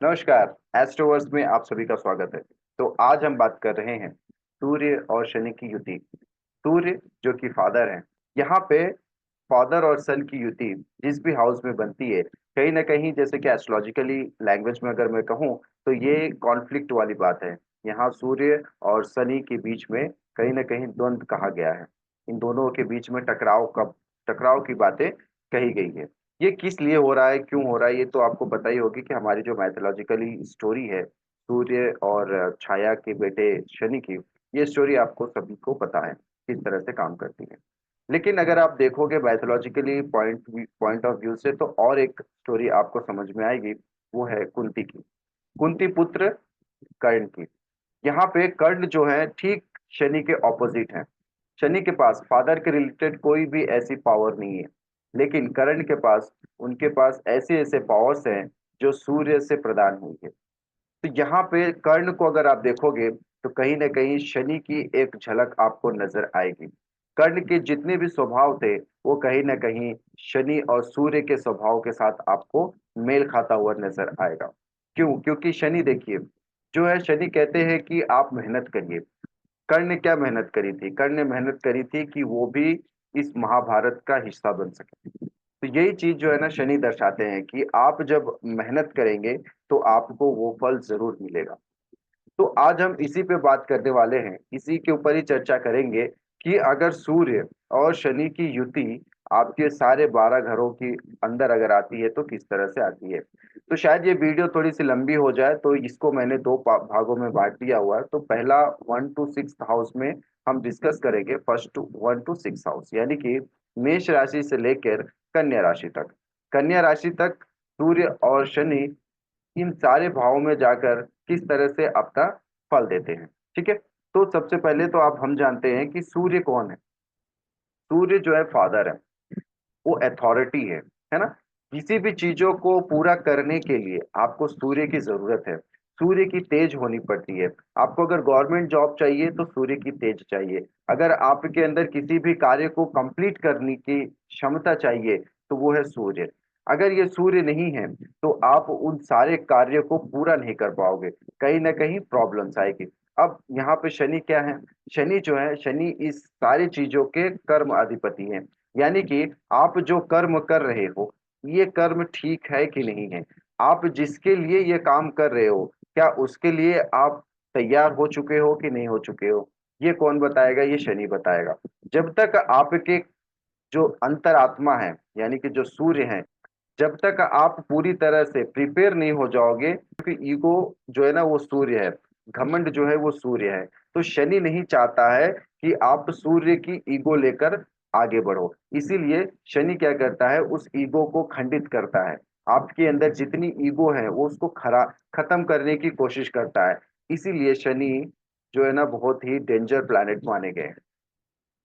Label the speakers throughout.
Speaker 1: नमस्कार। एस्ट्रोवर्स में आप सभी का स्वागत है। तो आज हम बात कर रहे हैं सूर्य और शनि की युति। सूर्य जो कि फादर है, यहाँ पे फादर और सन की युति जिस भी हाउस में बनती है, कहीं ना कहीं जैसे कि एस्ट्रोलॉजिकली लैंग्वेज में अगर मैं कहूँ तो ये कॉन्फ्लिक्ट वाली बात है। यहाँ सूर्य और शनि के बीच में कहीं ना कहीं द्वंद्व कहा गया है। इन दोनों के बीच में टकराव की बातें कही गई है। ये किस लिए हो रहा है, क्यों हो रहा है, ये तो आपको पता ही होगी कि हमारी जो मैथोलॉजिकली स्टोरी है सूर्य और छाया के बेटे शनि की, ये स्टोरी आपको सभी को पता है किस तरह से काम करती है। लेकिन अगर आप देखोगे मैथोलॉजिकली पॉइंट ऑफ व्यू से तो और एक स्टोरी आपको समझ में आएगी। वो है कुंती की, कुंती पुत्र कर्ण की। यहाँ पे कर्ण जो है ठीक शनि के ऑपोजिट है। शनि के पास फादर के रिलेटेड कोई भी ऐसी पावर नहीं है, लेकिन कर्ण के पास, उनके पास ऐसे ऐसे पावर्स हैं जो सूर्य से प्रदान हुई है। तो यहाँ पे कर्ण को अगर आप देखोगे तो कहीं ना कहीं शनि की एक झलक आपको नजर आएगी। कर्ण के जितने भी स्वभाव थे वो कहीं ना कहीं शनि और सूर्य के स्वभाव के साथ आपको मेल खाता हुआ नजर आएगा। क्यों? क्योंकि शनि देखिए, जो है शनि कहते हैं कि आप मेहनत करिए। कर्ण ने क्या मेहनत करी थी? कर्ण ने मेहनत करी थी कि वो भी इस महाभारत का हिस्सा बन सके। तो यही चीज जो है ना शनि दर्शाते हैं कि आप जब मेहनत करेंगे तो आपको वो फल जरूर मिलेगा। तो आज हम इसी पे बात करने वाले हैं, इसी के ऊपर ही चर्चा करेंगे कि अगर सूर्य और शनि की युति आपके सारे 12 घरों की अंदर अगर आती है तो किस तरह से आती है। तो शायद ये वीडियो थोड़ी सी लंबी हो जाए, तो इसको मैंने दो भागों में बांट दिया हुआ है। तो पहला 1 to 6 हाउस में हम डिस्कस करेंगे, फर्स्ट 1 to 6 हाउस, यानी कि मेष राशि से लेकर कन्या राशि तक। कन्या राशि तक सूर्य और शनि इन सारे भावों में जाकर किस तरह से अपना फल देते हैं। ठीक है। तो सबसे पहले तो आप हम जानते हैं कि सूर्य कौन है। सूर्य जो है फादर है, वो अथॉरिटी है ना। किसी भी चीजों को पूरा करने के लिए आपको सूर्य की जरूरत है। सूर्य की तेज होनी पड़ती है। आपको अगर गवर्नमेंट जॉब चाहिए तो सूर्य की तेज चाहिए। अगर आपके अंदर किसी भी कार्य को कंप्लीट करने की क्षमता चाहिए तो वो है सूर्य। अगर ये सूर्य नहीं है तो आप उन सारे कार्य को पूरा नहीं कर पाओगे, कहीं ना कहीं प्रॉब्लम्स आएगी। अब यहाँ पे शनि क्या है? शनि जो है, शनि इस सारी चीजों के कर्म अधिपति है। यानी कि आप जो कर्म कर रहे हो, ये कर्म ठीक है कि नहीं है। आप जिसके लिए ये काम कर रहे हो, क्या उसके लिए आप तैयार हो चुके हो कि नहीं हो चुके हो? ये कौन बताएगा? ये शनि बताएगा। जब तक आपके जो अंतरात्मा है, यानी कि जो सूर्य है, जब तक आप पूरी तरह से प्रिपेयर नहीं हो जाओगे, क्योंकि ईगो जो है ना वो सूर्य है, घमंड जो है वो सूर्य है। तो शनि नहीं चाहता है कि आप सूर्य की ईगो लेकर आगे बढ़ो। इसीलिए शनि क्या करता है, उस ईगो को खंडित करता है। आपके अंदर जितनी ईगो है वो उसको खत्म करने की कोशिश करता है। इसीलिए शनि जो है ना बहुत ही डेंजर प्लैनेट माने गए हैं।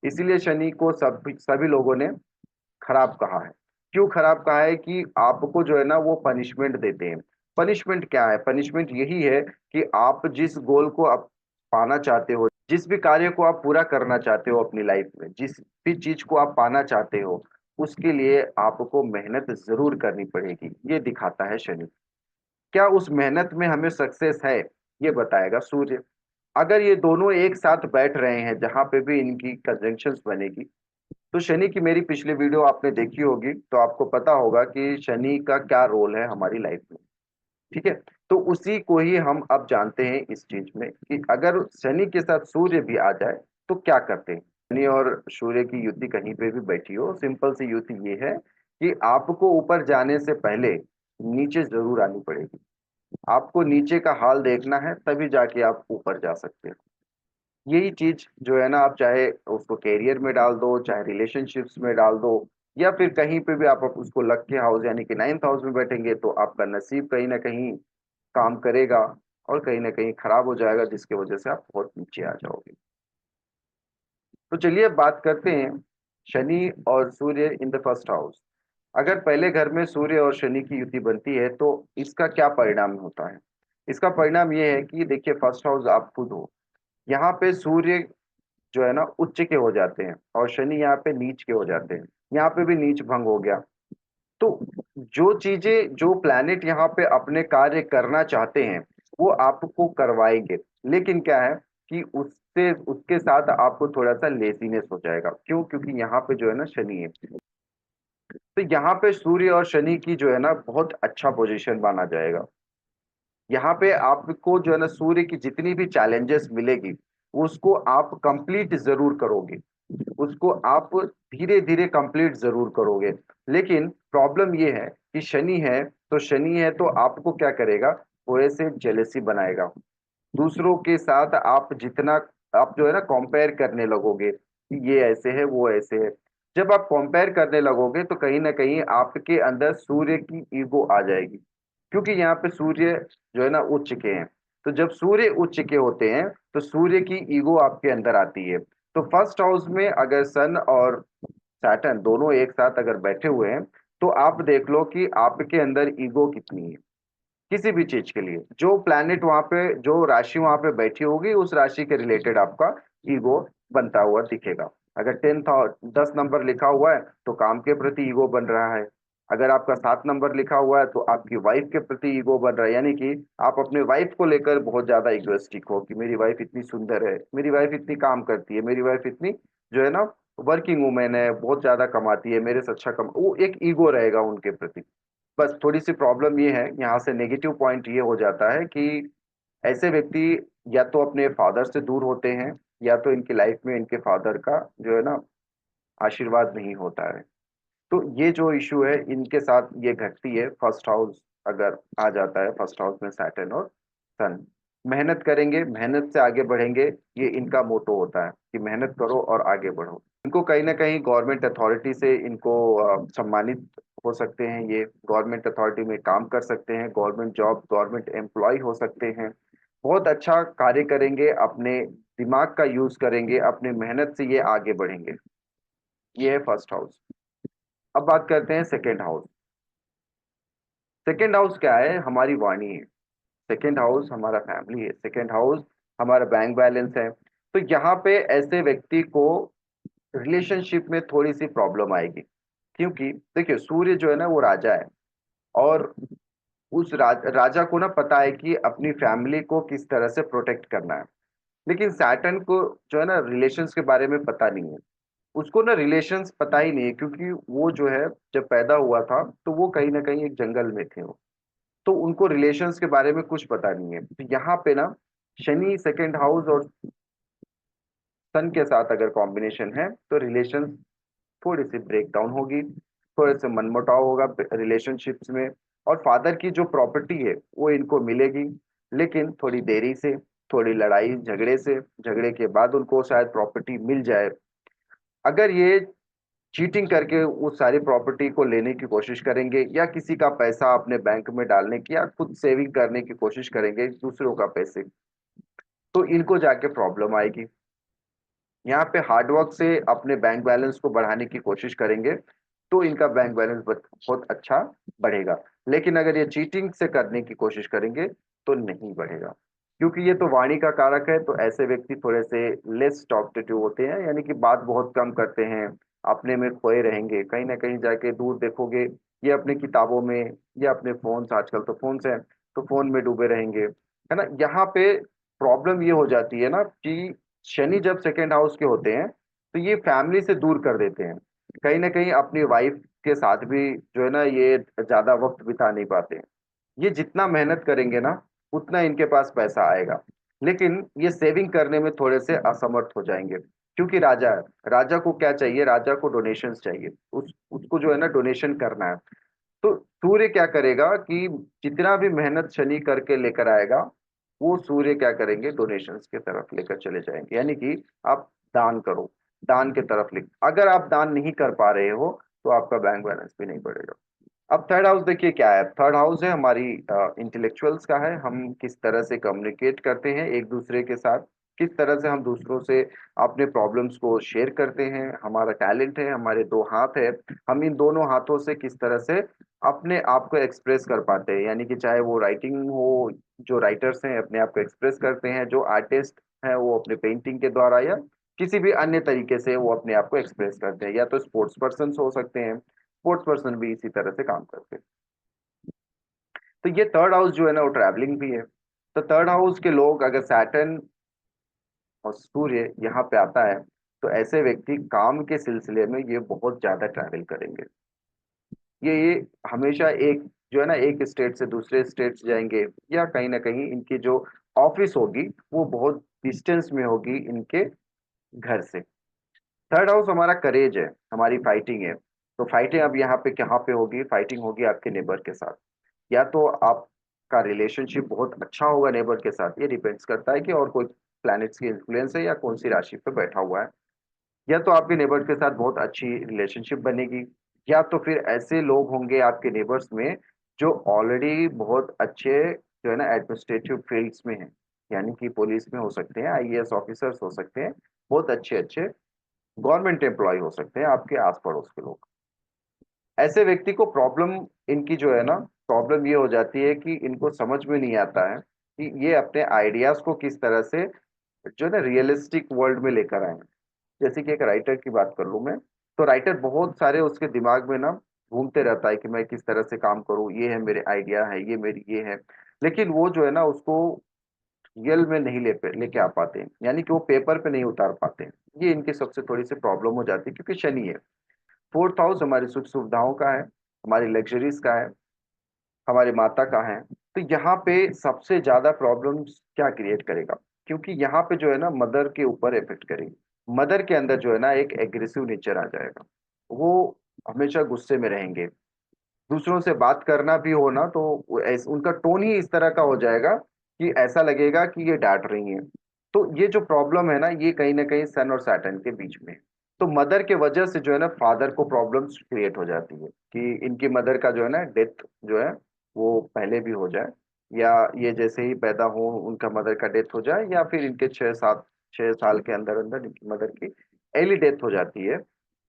Speaker 1: इसीलिए शनि को सभी लोगों ने खराब कहा है। क्यों खराब कहा है? कि आपको जो है ना वो पनिशमेंट देते हैं। पनिशमेंट क्या है? पनिशमेंट यही है कि आप जिस गोल को आप पाना चाहते हो, जिस भी कार्य को आप पूरा करना चाहते हो अपनी लाइफ में, जिस भी चीज को आप पाना चाहते हो, उसके लिए आपको मेहनत जरूर करनी पड़ेगी, ये दिखाता है शनि। क्या उस मेहनत में हमें सक्सेस है, ये बताएगा सूर्य। अगर ये दोनों एक साथ बैठ रहे हैं, जहां पे भी इनकी कंजंक्शंस बनेगी, तो शनि की मेरी पिछली वीडियो आपने देखी होगी तो आपको पता होगा कि शनि का क्या रोल है हमारी लाइफ में। ठीक है। तो उसी को ही हम अब जानते हैं इस चीज में कि अगर शनि के साथ सूर्य भी आ जाए तो क्या करते हैं। शनि और सूर्य की युति कहीं पे भी बैठी हो, सिंपल सी युति ये है कि आपको ऊपर जाने से पहले नीचे जरूर आनी पड़ेगी। आपको नीचे का हाल देखना है, तभी जाके आप ऊपर जा सकते हैं। यही चीज जो है ना, आप चाहे उसको कैरियर में डाल दो, चाहे रिलेशनशिप्स में डाल दो, या फिर कहीं पे भी आप उसको लक्की हाउस यानी कि 9th हाउस में बैठेंगे तो आपका नसीब कहीं ना कहीं काम करेगा और कहीं ना कहीं खराब हो जाएगा, जिसकी वजह से आप बहुत नीचे आ जाओगे। तो चलिए अब बात करते हैं शनि और सूर्य इन द फर्स्ट हाउस। अगर पहले घर में सूर्य और शनि की युति बनती है तो इसका क्या परिणाम होता है? इसका परिणाम ये है कि देखिए, फर्स्ट हाउस आप खुद हो। यहाँ पे सूर्य जो है ना उच्च के हो जाते हैं और शनि यहाँ पे नीच के हो जाते हैं। यहाँ पे भी नीच भंग हो गया। तो जो चीजें जो प्लैनेट यहाँ पे अपने कार्य करना चाहते हैं वो आपको करवाएंगे, लेकिन क्या है कि उससे उसके साथ आपको थोड़ा सा लेजीनेस हो जाएगा। क्यों? क्योंकि यहाँ पे जो है ना शनि है। तो यहाँ पे सूर्य और शनि की जो है ना बहुत अच्छा पोजीशन माना जाएगा। यहाँ पे आपको जो है ना सूर्य की जितनी भी चैलेंजेस मिलेगी उसको आप कंप्लीट जरूर करोगे, उसको आप धीरे धीरे कंप्लीट जरूर करोगे। लेकिन प्रॉब्लम ये है कि शनि है, तो शनि है तो आपको क्या करेगा, थोड़े से जेलेसी बनाएगा दूसरों के साथ। आप जितना आप जो है ना कंपेयर करने लगोगे कि ये ऐसे है वो ऐसे है। जब आप कंपेयर करने लगोगे तो कहीं ना कहीं आपके अंदर सूर्य की ईगो आ जाएगी, क्योंकि यहाँ पे सूर्य जो है ना उच्च के हैं। तो जब सूर्य उच्च के होते हैं तो सूर्य की ईगो आपके अंदर आती है। तो फर्स्ट हाउस में अगर सन और सैटर्न दोनों एक साथ अगर बैठे हुए हैं तो आप देख लो कि आपके अंदर ईगो कितनी है। किसी भी चीज के लिए जो प्लैनेट वहां पे जो राशि वहां पे बैठी होगी उस राशि के रिलेटेड आपका ईगो बनता हुआ दिखेगा। अगर 10 नंबर लिखा हुआ है तो काम के प्रति ईगो बन रहा है। अगर आपका 7 नंबर लिखा हुआ है तो आपकी वाइफ के प्रति ईगो बन रहा है, यानी कि आप अपने वाइफ को लेकर बहुत ज्यादा इगोइस्टिक हो कि मेरी वाइफ इतनी सुंदर है, मेरी वाइफ इतनी काम करती है, मेरी वाइफ इतनी जो है ना वर्किंग वुमेन है, बहुत ज्यादा कमाती है, मेरे से अच्छा वो एक ईगो रहेगा उनके प्रति। बस थोड़ी सी प्रॉब्लम ये है, यहाँ से नेगेटिव पॉइंट ये हो जाता है कि ऐसे व्यक्ति या तो अपने फादर से दूर होते हैं या तो इनकी लाइफ में इनके फादर का जो है ना आशीर्वाद नहीं होता है। तो ये जो इशू है इनके साथ ये घटती है फर्स्ट हाउस अगर आ जाता है, फर्स्ट हाउस में सैटर्न और सन। मेहनत करेंगे, मेहनत से आगे बढ़ेंगे, ये इनका मोटो होता है कि मेहनत करो और आगे बढ़ो। इनको कहीं ना कहीं गवर्नमेंट अथॉरिटी से इनको सम्मानित हो सकते हैं, ये गवर्नमेंट अथॉरिटी में काम कर सकते हैं, गवर्नमेंट जॉब गवर्नमेंट एम्प्लॉय हो सकते हैं। बहुत अच्छा कार्य करेंगे, अपने दिमाग का यूज करेंगे, अपने मेहनत से ये आगे बढ़ेंगे। ये है फर्स्ट हाउस। अब बात करते हैं सेकेंड हाउस। सेकेंड हाउस क्या है? हमारी वाणी है। सेकेंड हाउस हमारा फैमिली है। सेकेंड हाउस हमारा बैंक बैलेंस है। तो यहाँ पे ऐसे व्यक्ति को रिलेशनशिप में थोड़ी सी प्रॉब्लम आएगी, क्योंकि देखिए सूर्य जो है ना वो राजा है, और उस राजा को ना पता है कि अपनी फैमिली को किस तरह से प्रोटेक्ट करना है। लेकिन सैटर्न को जो है ना रिलेशंस के बारे में पता नहीं है। उसको ना रिलेशंस पता ही नहीं है, क्योंकि वो जो है जब पैदा हुआ था तो वो कहीं ना कहीं एक जंगल में थे वो। तो उनको रिलेशंस के बारे में कुछ पता नहीं है। तो यहाँ पे ना शनि सेकंड हाउस और सन के साथ अगर कॉम्बिनेशन है तो रिलेशन थोड़ी सी ब्रेक डाउन होगी, थोड़े से मनमुटाव होगा रिलेशनशिप्स में। और फादर की जो प्रॉपर्टी है वो इनको मिलेगी, लेकिन थोड़ी देरी से, थोड़ी लड़ाई झगड़े से, झगड़े के बाद उनको शायद प्रॉपर्टी मिल जाए। अगर ये चीटिंग करके उस सारी प्रॉपर्टी को लेने की कोशिश करेंगे या किसी का पैसा अपने बैंक में डालने की या खुद सेविंग करने की कोशिश करेंगे दूसरों का पैसे, तो इनको जाके प्रॉब्लम आएगी। यहाँ पे हार्डवर्क से अपने बैंक बैलेंस को बढ़ाने की कोशिश करेंगे तो इनका बैंक बैलेंस बहुत अच्छा बढ़ेगा। लेकिन अगर ये चीटिंग से करने की कोशिश करेंगे तो नहीं बढ़ेगा, क्योंकि ये तो वाणी का कारक है। तो ऐसे व्यक्ति थोड़े से लेस टॉकटेटिव होते हैं, यानी कि बात बहुत कम करते हैं, अपने में खोए रहेंगे। कहीं ना कहीं जाके दूर देखोगे ये अपने किताबों में या अपने फोन, आजकल तो फोन है तो फोन में डूबे रहेंगे, है ना। यहाँ पे प्रॉब्लम ये हो जाती है ना कि शनि जब सेकेंड हाउस के होते हैं तो ये फैमिली से दूर कर देते हैं। कहीं ना कहीं अपनी वाइफ के साथ भी जो है ना ये ज्यादा वक्त बिता नहीं पाते हैं। ये जितना मेहनत करेंगे ना उतना इनके पास पैसा आएगा, लेकिन ये सेविंग करने में थोड़े से असमर्थ हो जाएंगे, क्योंकि राजा है। राजा को क्या चाहिए? राजा को डोनेशंस चाहिए, उसको जो है ना डोनेशन करना है। तो सूर्य क्या करेगा कि जितना भी मेहनत शनि करके लेकर आएगा वो सूर्य क्या करेंगे, डोनेशंस की तरफ लेकर चले जाएंगे। यानी कि आप दान करो, दान की तरफ लिख। अगर आप दान नहीं कर पा रहे हो तो आपका बैंक बैलेंस भी नहीं बढ़ेगा। अब थर्ड हाउस देखिए क्या है। थर्ड हाउस है हमारी इंटेलेक्चुअल्स का है। हम किस तरह से कम्युनिकेट करते हैं एक दूसरे के साथ, किस तरह से हम दूसरों से अपने प्रॉब्लम्स को शेयर करते हैं। हमारा टैलेंट है, हमारे दो हाथ है, हम इन दोनों हाथों से किस तरह से अपने आप को एक्सप्रेस कर पाते हैं। यानी कि चाहे वो राइटिंग हो, जो राइटर्स हैं अपने आप को एक्सप्रेस करते हैं, जो आर्टिस्ट हैं वो अपने पेंटिंग के द्वारा या किसी भी अन्य तरीके से वो अपने आप को एक्सप्रेस करते हैं, या तो स्पोर्ट्स पर्सन हो सकते हैं, स्पोर्ट्स पर्सन भी इसी तरह से काम करते हैं। तो ये थर्ड हाउस जो है ना वो ट्रैवलिंग भी है। तो थर्ड हाउस के लोग अगर सैटर्न और सूर्य यहाँ पे आता है तो ऐसे व्यक्ति काम के सिलसिले में ये बहुत ज्यादा ट्रैवल करेंगे। ये हमेशा एक जो है ना एक स्टेट से दूसरे स्टेट जाएंगे, या कहीं ना कहीं इनकी जो ऑफिस होगी वो बहुत डिस्टेंस में होगी इनके घर से। थर्ड हाउस हमारा करेज है, हमारी फाइटिंग है। तो फाइटिंग अब यहाँ पे कहाँ पे होगी? फाइटिंग होगी आपके नेबर के साथ। या तो आपका रिलेशनशिप बहुत अच्छा होगा नेबर के साथ, ये डिपेंड्स करता है कि और कोई प्लैनेट्स की इन्फ्लुएंस है या कौन सी राशि पे बैठा हुआ है। या तो आपके नेबर्स के साथ बहुत अच्छी रिलेशनशिप बनेगी, या तो फिर ऐसे लोग होंगे आपके नेबर्स में जो ऑलरेडी बहुत अच्छे जो है ना एडमिनिस्ट्रेटिव फील्ड्स में हैं। यानी कि पुलिस में हो सकते हैं, आईएएस ऑफिसर्स हो सकते हैं, बहुत अच्छे अच्छे गवर्नमेंट एम्प्लॉय हो सकते हैं आपके आस पड़ोस के लोग। ऐसे व्यक्ति को प्रॉब्लम इनकी जो है ना प्रॉब्लम ये हो जाती है कि इनको समझ में नहीं आता है कि ये अपने आइडियाज को किस तरह से जो है ना रियलिस्टिक वर्ल्ड में लेकर आए। जैसे कि एक राइटर की बात कर लूं मैं, तो राइटर बहुत सारे उसके दिमाग में ना घूमते रहता है कि मैं किस तरह से काम करूं, ये है मेरे आइडिया है, ये मेरी ये है। लेकिन वो जो है ना उसको रियल में नहीं लेके आ पाते हैं, यानी कि वो पेपर पे नहीं उतार पाते हैं। ये इनकी सबसे थोड़ी सी प्रॉब्लम हो जाती है क्योंकि शनि है। फोर्थ हाउस हमारी सुख सुविधाओं का है, हमारी लग्जरीज का है, हमारे माता का है। तो यहाँ पे सबसे ज्यादा प्रॉब्लम क्या क्रिएट करेगा? क्योंकि यहाँ पे जो है ना मदर के ऊपर इफेक्ट करेगी। मदर के अंदर जो है ना एक एग्रेसिव नेचर आ जाएगा। वो हमेशा गुस्से में रहेंगे। दूसरों से बात करना भी हो ना तो उनका टोन ही इस तरह का हो जाएगा कि ऐसा लगेगा कि ये डांट रही हैं। तो ये जो प्रॉब्लम है ना कहीं सन और सैटर्न के बीच में है। तो मदर के वजह से जो है ना फादर को प्रॉब्लम्स क्रिएट हो जाती है कि इनकी मदर का जो है ना डेथ जो है वो पहले भी हो जाए, या ये जैसे ही पैदा हो उनका मदर का डेथ हो जाए, या फिर इनके 6 साल के अंदर अंदर इनकी मदर की अर्ली डेथ हो जाती है,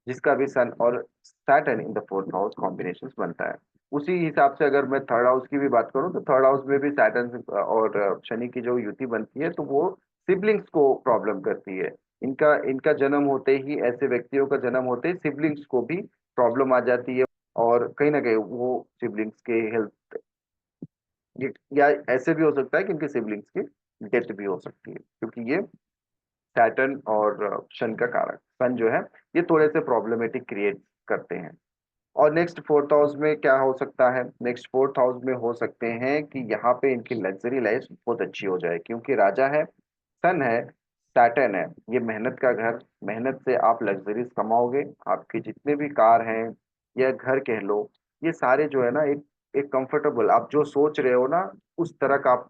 Speaker 1: जिसका भी सन और Saturn in the fourth house combination बनता है। उसी हिसाब से अगर मैं थर्ड हाउस की भी बात करूं तो थर्ड हाउस में भी सैटर्न और शनि की जो युति बनती है तो वो सिबलिंग्स को प्रॉब्लम करती है। इनका इनका जन्म होते ही, ऐसे व्यक्तियों का जन्म होते ही सिबलिंग्स को भी प्रॉब्लम आ जाती है। और कहीं ना कहीं वो सिबलिंग्स के हेल्थ, या ऐसे भी हो सकता है कि इनके सिबलिंग्स की डेथ भी हो सकती है, क्योंकि ये सैटर्न और शन का कारक सन जो है ये थोड़े से प्रॉब्लमेटिक क्रिएट करते हैं। और नेक्स्ट फोर्थ हाउस में क्या हो सकता है? नेक्स्ट फोर्थ हाउस में हो सकते हैं कि यहाँ पे इनकी लग्जरी लाइफ बहुत अच्छी हो जाए, क्योंकि राजा है, सन है, सैटर्न है। ये मेहनत का घर, मेहनत से आप लग्जरीज कमाओगे। आपके जितने भी कार हैं या घर कह लो, ये सारे जो है ना एक एक कंफर्टेबल, आप जो सोच रहे हो ना उस तरह का आप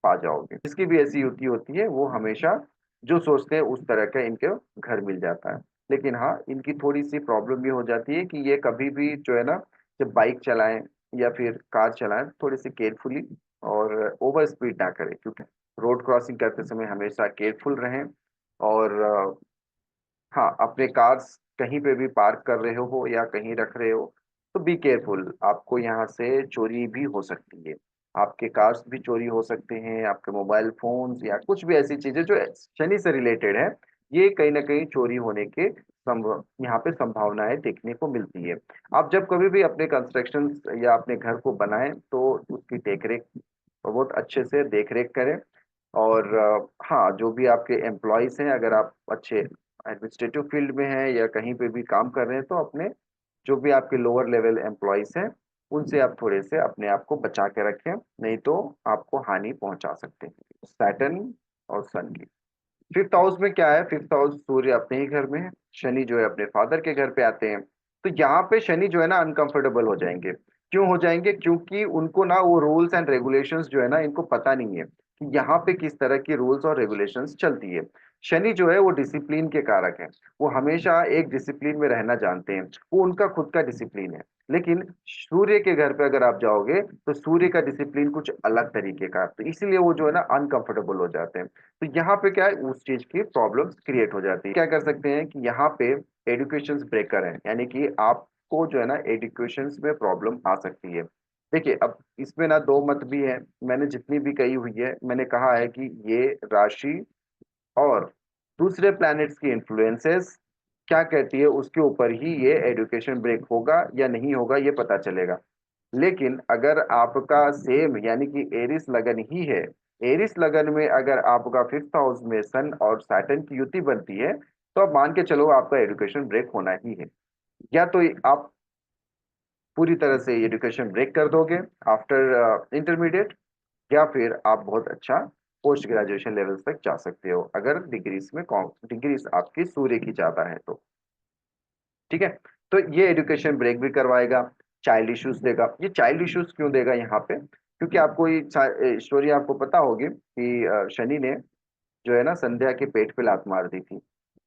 Speaker 1: पा जाओगे। जिसकी भी ऐसी युति होती है वो हमेशा जो सोचते हैं उस तरह का इनके घर मिल जाता है। लेकिन हाँ, इनकी थोड़ी सी प्रॉब्लम ये हो जाती है कि ये कभी भी जो है ना जब बाइक चलाएं या फिर कार चलाएं थोड़ी सी केयरफुली और ओवर स्पीड ना करें, क्योंकि रोड क्रॉसिंग करते समय हमेशा केयरफुल रहें। और हाँ, अपने कार्स कहीं पे भी पार्क कर रहे हो या कहीं रख रहे हो तो बी केयरफुल, आपको यहाँ से चोरी भी हो सकती है। आपके कार्स भी चोरी हो सकते हैं, आपके मोबाइल फोन्स या कुछ भी ऐसी चीजें जो शनि से रिलेटेड है, ये कहीं ना कहीं चोरी होने के संभव यहाँ पे संभावनाएं देखने को मिलती है। आप जब कभी भी अपने कंस्ट्रक्शन या अपने घर को बनाएं तो उसकी देखरेख बहुत अच्छे से देखरेख करें। और हाँ, जो भी आपके एम्प्लॉयज हैं, अगर आप अच्छे एडमिनिस्ट्रेटिव फील्ड में हैं या कहीं पे भी काम कर रहे हैं तो अपने जो भी आपके लोअर लेवल एम्प्लॉयज हैं उनसे आप थोड़े से अपने आप को बचा के रखें, नहीं तो आपको हानि पहुंचा सकते हैं सैटर्न और सन की। फिफ्थ हाउस में क्या है? फिफ्थ हाउस सूर्य अपने ही घर में है, शनि जो है अपने फादर के घर पे आते हैं। तो यहाँ पे शनि जो है ना अनकंफर्टेबल हो जाएंगे। क्यों हो जाएंगे? क्योंकि उनको ना वो रूल्स एंड रेगुलेशंस जो है ना इनको पता नहीं है कि यहाँ पे किस तरह की रूल्स और रेगुलेशंस चलती है। शनि जो है वो डिसिप्लिन के कारक है। वो हमेशा एक डिसिप्लिन में रहना जानते हैं, वो उनका खुद का डिसिप्लिन है। लेकिन सूर्य के घर पे अगर आप जाओगे तो सूर्य का डिसिप्लिन कुछ अलग तरीके का है, तो इसलिए वो जो है ना अनकंफर्टेबल हो जाते हैं। तो यहाँ पे क्या है, उस चीज की प्रॉब्लम्स क्रिएट हो जाती है। क्या कर सकते हैं कि यहाँ पे एडुकेशन ब्रेकर है, यानी कि आपको जो है ना एडुकेशन में प्रॉब्लम आ सकती है। देखिए, अब इसमें ना दो मत भी है। मैंने जितनी भी कही हुई है मैंने कहा है कि ये राशि और दूसरे प्लैनेट्स की इन्फ्लुएंसेस क्या कहती है उसके ऊपर ही ये एजुकेशन ब्रेक होगा या नहीं होगा ये पता चलेगा। लेकिन अगर आपका सेम यानी कि एरिस लगन ही है, एरिस लगन में अगर आपका फिफ्थ हाउस में सन और सैटर्न की युति बनती है, तो आप मान के चलो आपका एजुकेशन ब्रेक होना ही है। या तो आप पूरी तरह से एजुकेशन ब्रेक कर दोगे आफ्टर इंटरमीडिएट, या फिर आप बहुत अच्छा पोस्ट ग्रेजुएशन लेवल तक जा सकते हो अगर डिग्रीज में डिग्रीज आपकी सूर्य की ज्यादा है तो। ठीक है। तो ये एजुकेशन ब्रेक भी करवाएगा, चाइल्ड इश्यूज देगा। ये चाइल्ड इश्यूज क्यों देगा यहाँ पे? क्योंकि आपको ये स्टोरी आपको पता होगी कि शनि ने जो है ना संध्या के पेट पे लात मार दी थी।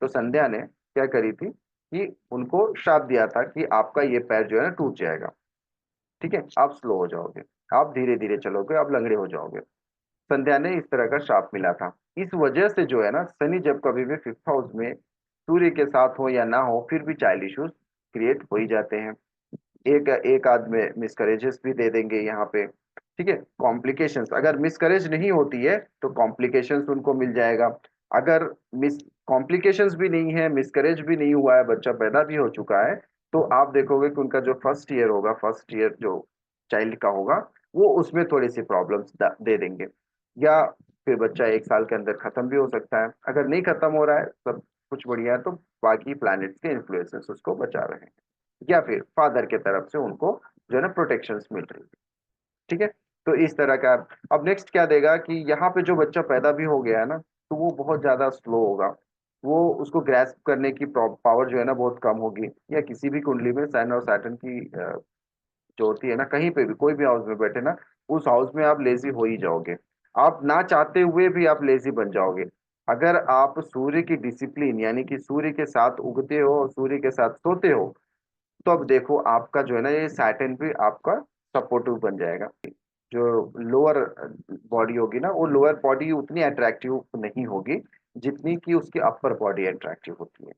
Speaker 1: तो संध्या ने क्या करी थी कि उनको श्राप दिया था कि आपका ये पैर जो है ना टूट जाएगा। ठीक है, आप स्लो हो जाओगे, आप धीरे धीरे चलोगे, आप लंगड़े हो जाओगे। संध्या ने इस तरह का श्राप मिला था। इस वजह से जो है ना शनि जब कभी भी फिफ्थ हाउस में सूर्य के साथ हो या ना हो, फिर भी चाइल्ड इश्यूज क्रिएट हो ही जाते हैं। एक एक आध में मिसकरेजेस भी दे देंगे यहाँ पे। ठीक है, कॉम्प्लिकेशंस अगर मिसकरेज नहीं होती है तो कॉम्प्लिकेशंस उनको मिल जाएगा। अगर मिस कॉम्प्लिकेशंस भी नहीं है, मिसकरेज भी नहीं हुआ है, बच्चा पैदा भी हो चुका है, तो आप देखोगे कि उनका जो फर्स्ट ईयर होगा, फर्स्ट ईयर जो चाइल्ड का होगा, वो उसमें थोड़ी सी प्रॉब्लम्स दे देंगे। या फिर बच्चा एक साल के अंदर खत्म भी हो सकता है। अगर नहीं खत्म हो रहा है, सब कुछ बढ़िया है, तो बाकी प्लैनेट्स के इन्फ्लुएंसेस उसको बचा रहे हैं, या फिर फादर के तरफ से उनको जो है ना प्रोटेक्शंस मिल रही है। ठीक है। तो इस तरह का। अब नेक्स्ट क्या देगा कि यहाँ पे जो बच्चा पैदा भी हो गया है ना, तो वो बहुत ज्यादा स्लो होगा। वो उसको ग्रैस्प करने की पावर जो है ना बहुत कम होगी। या किसी भी कुंडली में सन और सैटर्न की जो होती है ना, कहीं पे भी कोई भी हाउस में बैठे ना, उस हाउस में आप लेजी हो ही जाओगे। आप ना चाहते हुए भी आप लेजी बन जाओगे। अगर आप सूर्य की डिसिप्लिन यानी कि सूर्य के साथ उगते हो और सूर्य के साथ सोते हो, तो अब देखो आपका जो है ना ये सैटर्न भी आपका सपोर्टिव बन जाएगा। जो लोअर बॉडी होगी ना, वो लोअर बॉडी उतनी अट्रैक्टिव नहीं होगी जितनी कि उसकी अपर बॉडी अट्रैक्टिव होती है।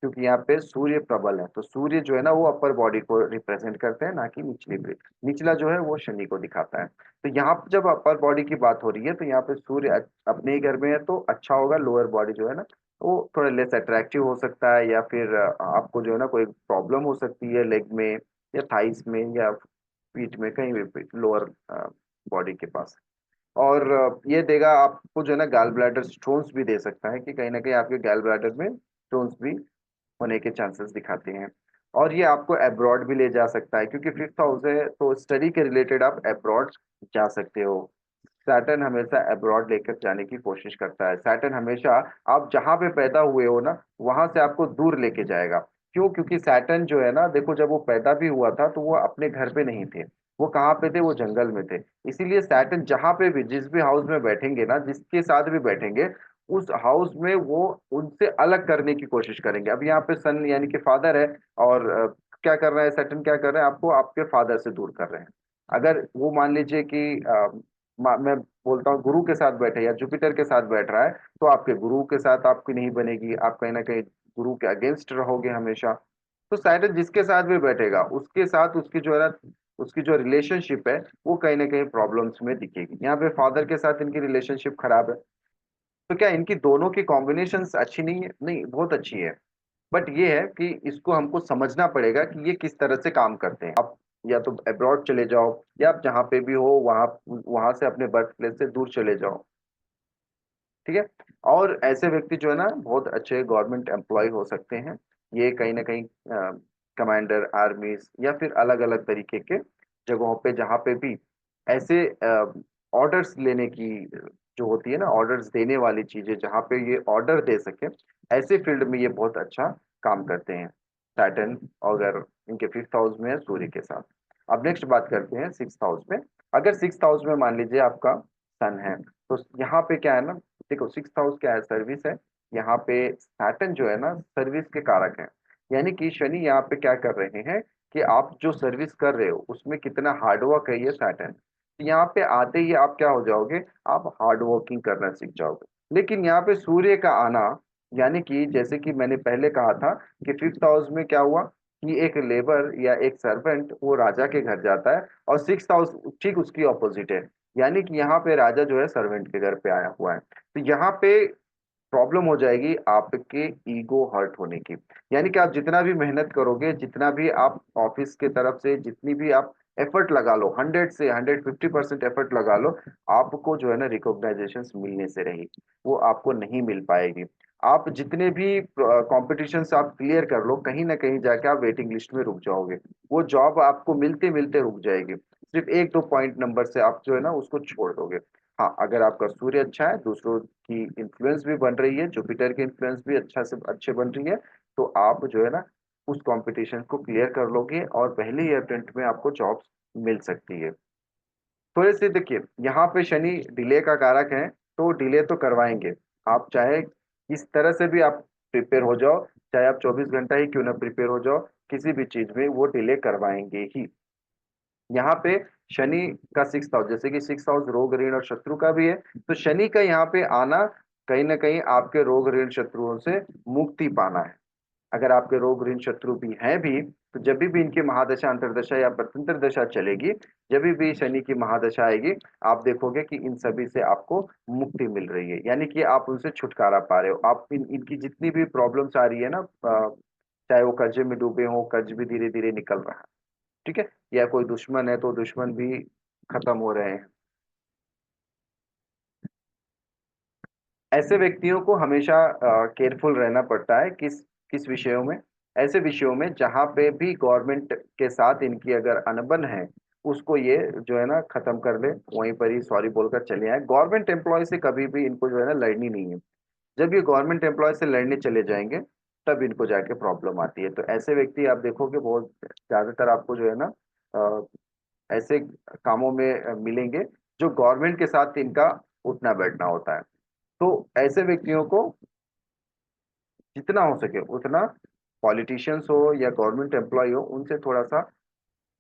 Speaker 1: क्योंकि यहाँ पे सूर्य प्रबल है, तो सूर्य जो है ना वो अपर बॉडी को रिप्रेजेंट करते हैं, ना कि निचली बॉडी। निचला जो है वो शनि को दिखाता है। तो यहाँ पे जब अपर बॉडी की बात हो रही है, तो यहाँ पे सूर्य अपने ही घर में है तो अच्छा होगा। लोअर बॉडी जो है ना वो थोड़ा लेस अट्रैक्टिव हो सकता है, या फिर आपको जो है ना कोई प्रॉब्लम हो सकती है लेग में या थाइस में या पीठ में, कहीं भी लोअर बॉडी के पास। और ये देगा आपको जो है ना गैल ब्लैडर स्टोन्स भी दे सकता है, कि कहीं ना कहीं आपके गैल ब्लैडर में स्टोन्स भी होने के चांसेस दिखाते हैं। और ये आपको अब्रॉड भी ले जा सकता है, क्योंकि फिफ्थ हाउस है तो स्टडी के रिलेटेड आप अब्रॉड जा सकते हो। सैटर्न हमेशा अब्रॉड लेकर जाने की कोशिश करता है। सैटर्न हमेशा आप जहां पे पैदा हुए हो ना, वहां से आपको दूर लेके जाएगा। क्यों? क्योंकि सैटर्न जो है ना, देखो जब वो पैदा भी हुआ था तो वो अपने घर पे नहीं थे। वो कहाँ पे थे? वो जंगल में थे। इसीलिए सैटर्न जहां पे भी जिस भी हाउस में बैठेंगे ना, जिसके साथ भी बैठेंगे, उस हाउस में वो उनसे अलग करने की कोशिश करेंगे। अब यहाँ पे सन यानी कि फादर है, और क्या कर रहा है सैटर्न? क्या कर रहे हैं? आपको आपके फादर से दूर कर रहे हैं। अगर वो मान लीजिए कि मैं बोलता हूँ गुरु के साथ बैठे या जुपिटर के साथ बैठ रहा है, तो आपके गुरु के साथ आपकी नहीं बनेगी। आप कहीं ना कहीं गुरु के अगेंस्ट रहोगे हमेशा। तो सैटर्न जिसके साथ भी बैठेगा उसके साथ उसकी जो है ना, उसकी जो रिलेशनशिप है वो कहीं ना कहीं प्रॉब्लम्स में दिखेगी। यहाँ पे फादर के साथ इनकी रिलेशनशिप खराब है, तो क्या इनकी दोनों की कॉम्बिनेशन अच्छी नहीं है? नहीं, बहुत अच्छी है। बट ये है कि इसको हमको समझना पड़ेगा कि ये किस तरह से काम करते हैं। आप या तो अब्रॉड चले जाओ, या आप जहाँ पे भी हो वहाँ वहां से अपने बर्थ प्लेस से दूर चले जाओ। ठीक है। और ऐसे व्यक्ति जो है ना बहुत अच्छे गवर्नमेंट एम्प्लॉय हो सकते हैं। ये कहीं ना कहीं कमांडर आर्मीज या फिर अलग अलग तरीके के जगहों पे, जहाँ पे भी ऐसे ऑर्डर्स लेने की जो होती है ना, ऑर्डर्स देने वाली चीजें, जहाँ पे ये ऑर्डर दे सके, ऐसे फील्ड में ये बहुत अच्छा काम करते हैं। सैटर्न अगर इनके फिफ्थ हाउस में है सूर्य के साथ। अब नेक्स्ट बात करते हैं सिक्स हाउस में। अगर सिक्स हाउस में मान लीजिए आपका सन है, तो यहाँ पे क्या है ना, देखो सिक्स हाउस क्या है? सर्विस है। यहाँ पे सैटर्न जो है ना सर्विस के कारक है। यानी कि शनि यहाँ पे क्या कर रहे हैं कि आप जो सर्विस कर रहे हो उसमें कितना हार्डवर्क है, ये सैटर्न। तो यहाँ पे आते ही आप क्या हो जाओगे? आप हार्ड वर्किंग करना सीख जाओगे। लेकिन यहाँ पे सूर्य का आना, यानी कि जैसे कि मैंने पहले कहा था कि फिफ्थ हाउस में क्या हुआ कि एक लेबर या एक सर्वेंट वो राजा के घर जाता है, और सिक्स हाउस ठीक उसकी ऑपोजिट है। यानी कि यहाँ पे राजा जो है सर्वेंट के घर पे आया हुआ है। तो यहाँ पे प्रॉब्लम हो जाएगी आपके ईगो हर्ट होने की। यानी कि आप जितना भी मेहनत करोगे, जितना भी आप ऑफिस के तरफ से जितनी भी आप एफर्ट लगा लो, 100 से 150% एफर्ट लगा लो, आपको जो है ना रिकॉग्नाइजेशन मिलने से रही, वो आपको नहीं मिल पाएगी। आप जितने भी कॉम्पिटिशन आप क्लियर कर लो, कहीं ना कहीं जाके आप वेटिंग लिस्ट में रुक जाओगे। वो जॉब आपको मिलते मिलते रुक जाएगी, सिर्फ एक दो पॉइंट नंबर से आप जो है ना उसको छोड़ दोगे। हाँ, अगर आपका सूर्य अच्छा है, दूसरों की इन्फ्लुएंस भी बन रही है, जुपिटर की इन्फ्लुएंस भी अच्छा से अच्छे बन रही है, तो आप जो है ना उस कंपटीशन को क्लियर कर लोगे और पहले ही अटेम्प्ट में आपको जॉब मिल सकती है। थोड़े से देखिए, यहाँ पे शनि डिले का कारक है, तो डिले तो करवाएंगे। आप चाहे किस तरह से भी आप प्रिपेयर हो जाओ, चाहे आप 24 घंटा ही क्यों ना प्रिपेयर हो जाओ, किसी भी चीज में वो डिले करवाएंगे ही। यहाँ पे शनि का 6th हाउस, जैसे कि 6th हाउस रोग ऋण और शत्रु का भी है, तो शनि का यहाँ पे आना कहीं ना कहीं आपके रोग ऋण शत्रुओं से मुक्ति पाना है। अगर आपके रोग ऋण शत्रु भी हैं भी, तो जब भी इनकी महादशा अंतरदशा या प्रत्यंतर दशा चलेगी, जब भी शनि की महादशा आएगी, आप देखोगे कि इन सभी से आपको मुक्ति मिल रही है, यानी कि आप उनसे छुटकारा पा रहे हो। आप इनकी जितनी भी प्रॉब्लम्स आ रही है ना, चाहे वो कर्जे में डूबे हो, कर्ज भी धीरे धीरे निकल रहा है, ठीक है, या कोई दुश्मन है तो दुश्मन भी खत्म हो रहे हैं। ऐसे व्यक्तियों को हमेशा केयरफुल रहना पड़ता है, किस किस विषयों में, ऐसे विषयों में जहां पे भी गवर्नमेंट के साथ इनकी अगर अनबन है, उसको ये जो है ना खत्म कर ले, वहीं पर ही सॉरी बोलकर चले आए। गवर्नमेंट एम्प्लॉय से कभी भी इनको जो है ना लड़नी नहीं है। जब ये गवर्नमेंट एम्प्लॉय से लड़ने चले जाएंगे, तब इनको जाके प्रॉब्लम आती है। तो ऐसे व्यक्ति आप देखोगे बहुत ज्यादातर आपको जो है ना ऐसे कामों में मिलेंगे, जो गवर्नमेंट के साथ इनका उठना बैठना होता है। तो ऐसे व्यक्तियों को जितना हो सके उतना, पॉलिटिशियंस हो या गवर्नमेंट एम्प्लॉय हो, उनसे थोड़ा सा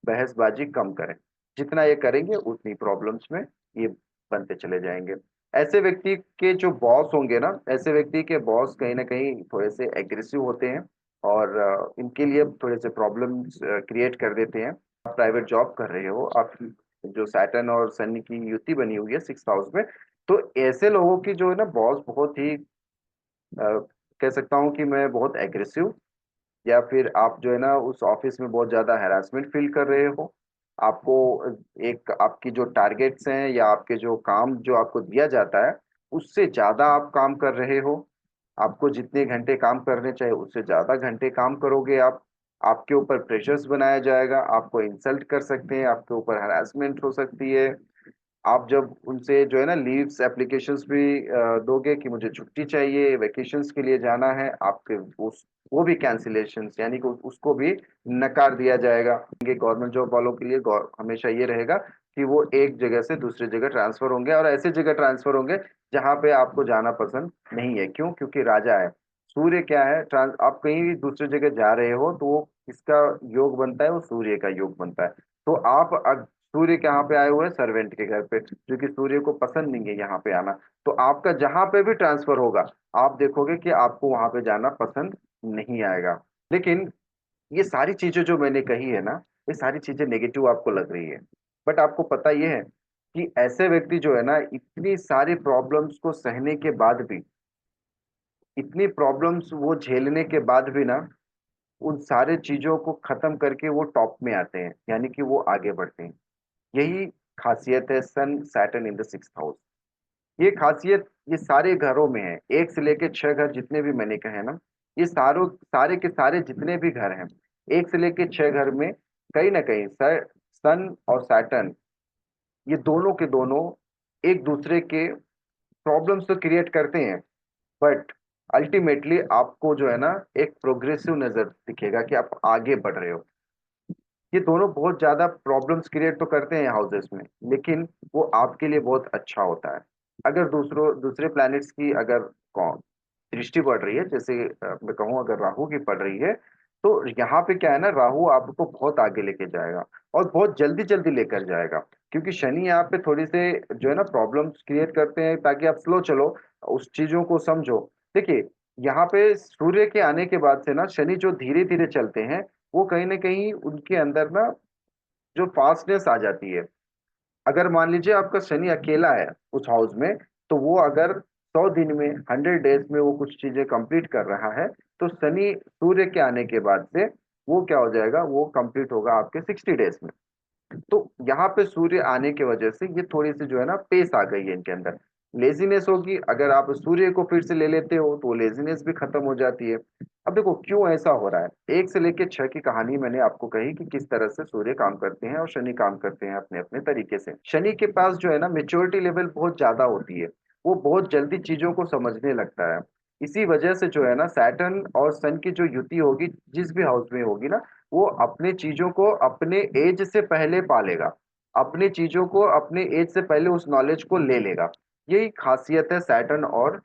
Speaker 1: बहसबाजी कम करें। जितना ये करेंगे उतनी प्रॉब्लम्स में ये बनते चले जाएंगे। ऐसे व्यक्ति के जो बॉस होंगे ना, ऐसे व्यक्ति के बॉस कहीं ना कहीं थोड़े से एग्रेसिव होते हैं, और इनके लिए थोड़े से प्रॉब्लम्स क्रिएट कर देते हैं। आप प्राइवेट जॉब कर रहे हो, आप जो सैटर्न और शनि की युति बनी हुई है 6th हाउस में, तो ऐसे लोगों की जो है ना बॉस बहुत ही कह सकता हूँ कि मैं बहुत एग्रेसिव, या फिर आप जो है ना उस ऑफिस में बहुत ज्यादा हैरासमेंट फील कर रहे हो। आपको एक आपकी जो टारगेट्स हैं या आपके जो काम जो आपको दिया जाता है, उससे ज्यादा आप काम कर रहे हो। आपको जितने घंटे काम करने चाहिए उससे ज्यादा घंटे काम करोगे आप। आपके ऊपर प्रेशर्स बनाया जाएगा, आपको इंसल्ट कर सकते हैं, आपके ऊपर हरासमेंट हो सकती है। आप जब उनसे जो है ना लीव्स एप्लीकेशंस भी दोगे कि मुझे छुट्टी चाहिए, वेकेशंस के लिए जाना है, आपके उस वो भी कैंसिलेशन, यानी कि उसको भी नकार दिया जाएगा। गवर्नमेंट जॉब वालों के लिए हमेशा ये रहेगा कि वो एक जगह से दूसरी जगह ट्रांसफर होंगे, और ऐसे जगह ट्रांसफर होंगे जहां पे आपको जाना पसंद नहीं है। क्यों? क्योंकि राजा है सूर्य, क्या है, आप कहीं भी दूसरी जगह जा रहे हो तो वो किसका योग बनता है? वो सूर्य का योग बनता है। तो आप सूर्य कहाँ पे आए हुए हैं? सर्वेंट के घर पे, जो कि सूर्य को पसंद नहीं है यहाँ पे आना। तो आपका जहां पे भी ट्रांसफर होगा, आप देखोगे कि आपको वहां पे जाना पसंद नहीं आएगा। लेकिन ये सारी चीजें जो मैंने कही है ना, ये सारी चीजें नेगेटिव आपको लग रही है, बट आपको पता ये है कि ऐसे व्यक्ति जो है ना इतनी सारी प्रॉब्लम्स को सहने के बाद भी, इतनी प्रॉब्लम्स वो झेलने के बाद भी ना, उन सारे चीजों को खत्म करके वो टॉप में आते हैं, यानी कि वो आगे बढ़ते हैं। यही खासियत है Sun Saturn in the 6th house. ये खासियत ये सारे घरों में है, 1 से लेके 6 घर जितने भी मैंने कहे ना, ये सारे के सारे जितने भी घर हैं, 1 से लेके 6 घर में कहीं ना कहीं सर सन और सैटर्न, ये दोनों के दोनों एक दूसरे के प्रॉब्लम्स तो क्रिएट करते हैं, बट अल्टीमेटली आपको जो है ना एक प्रोग्रेसिव नजर दिखेगा कि आप आगे बढ़ रहे हो। ये दोनों बहुत ज्यादा प्रॉब्लम्स क्रिएट तो करते हैं हाउसेस में, लेकिन वो आपके लिए बहुत अच्छा होता है। अगर दूसरे प्लैनेट्स की अगर दृष्टि पड़ रही है, जैसे मैं कहूँ अगर राहु की पड़ रही है, तो यहाँ पे क्या है ना, राहु आपको बहुत आगे लेके जाएगा और बहुत जल्दी जल्दी लेकर जाएगा। क्योंकि शनि यहाँ पे थोड़ी से जो है ना प्रॉब्लम्स क्रिएट करते हैं, ताकि आप स्लो चलो, उस चीजों को समझो। देखिए, यहाँ पे सूर्य के आने के बाद से ना शनि जो धीरे धीरे चलते हैं, वो कहीं ना कहीं उनके अंदर ना जो फास्टनेस आ जाती है। अगर मान लीजिए आपका शनि अकेला है उस हाउस में, तो वो अगर 100 दिन में, 100 डेज में वो कुछ चीजें कंप्लीट कर रहा है, तो शनि सूर्य के आने के बाद से वो क्या हो जाएगा, वो कंप्लीट होगा आपके 60 डेज में। तो यहाँ पे सूर्य आने की वजह से ये थोड़ी सी जो है ना पेस आ गई है इनके अंदर। लेजीनेस होगी, अगर आप सूर्य को फिर से ले लेते हो तो लेजीनेस भी खत्म हो जाती है। अब देखो क्यों ऐसा हो रहा है, 1 से लेकर 6 की कहानी मैंने आपको कही कि किस तरह से सूर्य काम करते हैं और शनि काम करते हैं अपने अपने तरीके से। शनि के पास जो है ना मेच्योरिटी लेवल बहुत ज्यादा होती है, वो बहुत जल्दी चीजों को समझने लगता है। इसी वजह से जो है ना सैटर्न और सन की जो युति होगी, जिस भी हाउस में होगी ना, वो अपने चीजों को अपने एज से पहले पालेगा, अपनी चीजों को अपने एज से पहले उस नॉलेज को ले लेगा। यही खासियत है सैटर्न और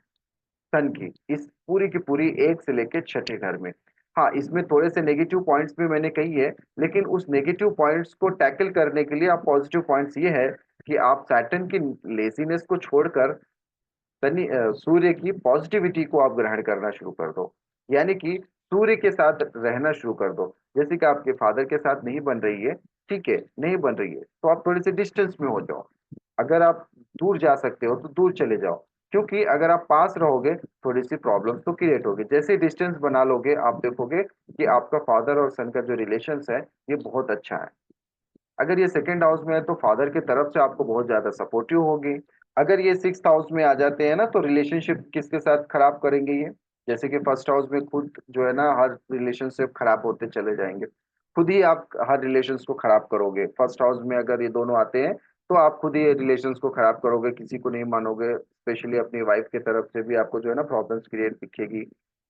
Speaker 1: सन की इस पूरी की पूरी 1 से लेकर 6 घर में। हाँ, इसमें थोड़े से नेगेटिव पॉइंट्स भी मैंने कही है, लेकिन उस नेगेटिव पॉइंट्स को टैकल करने के लिए आप पॉजिटिव पॉइंट्स ये है कि आप सैटर्न की लेजीनेस को छोड़कर सूर्य की पॉजिटिविटी को आप ग्रहण करना शुरू कर दो। यानी कि सूर्य के साथ रहना शुरू कर दो। जैसे कि आपके फादर के साथ नहीं बन रही है, ठीक है, नहीं बन रही है तो आप थोड़े से डिस्टेंस में हो जाओ। अगर आप दूर जा सकते हो तो दूर चले जाओ, क्योंकि अगर आप पास रहोगे थोड़ी सी प्रॉब्लम तो क्रिएट होगी। जैसे डिस्टेंस बना लोगे आप देखोगे कि आपका फादर और सन का जो रिलेशन है ये बहुत अच्छा है। अगर ये सेकंड हाउस में है तो फादर की तरफ से आपको बहुत ज्यादा सपोर्टिव होगी। अगर ये 6th हाउस में आ जाते हैं ना तो रिलेशनशिप किसके साथ खराब करेंगे ये, जैसे कि फर्स्ट हाउस में खुद जो है ना हर रिलेशनशिप खराब होते चले जाएंगे। खुद ही आप हर रिलेशंस को खराब करोगे। फर्स्ट हाउस में अगर ये दोनों आते हैं तो आप खुद ही रिलेशंस को खराब करोगे, किसी को नहीं मानोगे, स्पेशली अपनी वाइफ की तरफ से भी आपको जो है ना प्रॉब्लम्स क्रिएट दिखेगी।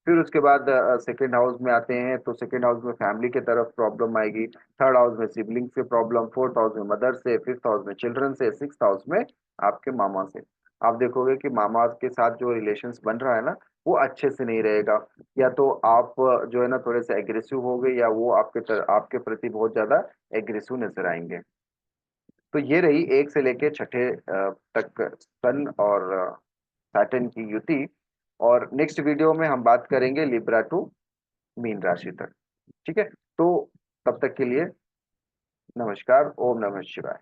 Speaker 1: फिर उसके बाद सेकेंड हाउस में आते हैं तो सेकेंड हाउस में फैमिली की तरफ प्रॉब्लम आएगी। थर्ड हाउस में सिबलिंग से प्रॉब्लम, फोर्थ हाउस में मदर से, फिफ्थ हाउस में चिल्ड्रन से, 6th हाउस में आपके मामा से। आप देखोगे कि मामा के साथ जो रिलेशंस बन रहा है ना वो अच्छे से नहीं रहेगा। या तो आप जो है ना थोड़े से एग्रेसिव हो गए, या वो आपके प्रति बहुत ज्यादा एग्रेसिव नजर आएंगे। तो ये रही 1 से लेके 6 तक सन और सैटर्न की युति। और नेक्स्ट वीडियो में हम बात करेंगे लिब्रा टू मीन राशि तक। ठीक है, तो तब तक के लिए नमस्कार, ओम नमः शिवाय।